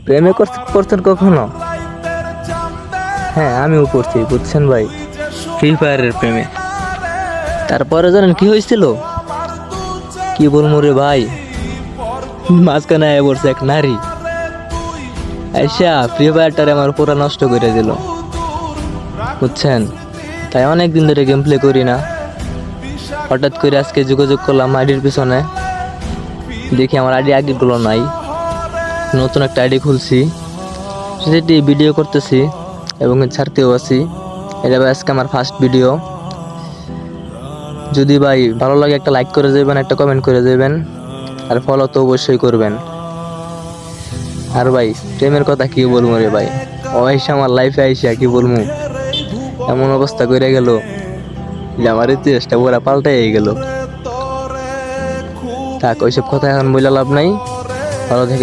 প্রেমে করছেন কখনো? হ্যাঁ, আমিও করছি, বুঝছেন ভাই, ফ্রি ফায়ারের প্রেমে। তারপরে জানেন কি হয়েছিল? কি বলবো রে ভাই, মাঝখানে আয়া পড়ছে এক নারী, আইসা ফ্রি ফায়ারটারে আমার পুরা নষ্ট করে দিল, বুঝছেন। তাই অনেক দিন ধরে গেম প্লে করি না। হঠাৎ করে আজকে যোগাযোগ করলাম আইডির পিছনে, দেখি আমার আইডি আগেগুলো নাই, নতুন একটা আইডি খুলছি, সেটি ভিডিও করতেছি এবং ছাড়তেও আছি। এটা ভাই আজকে আমার ফার্স্ট ভিডিও। যদি ভাই ভালো লাগে একটা লাইক করে যাবেন, একটা কমেন্ট করে যাবেন, আর ফলো তো অবশ্যই করবেন। আর ভাই প্রেমের কথা কি বলবো রে ভাই, ও আইসা আমার লাইফে আইসা কি বলবো, এমন অবস্থা করে গেল যে আমার ইতিহাসটা পুরা পাল্টাই গেল। থাক, ওইসব কথা এখন বলে লাভ নাই। ভালো থেকে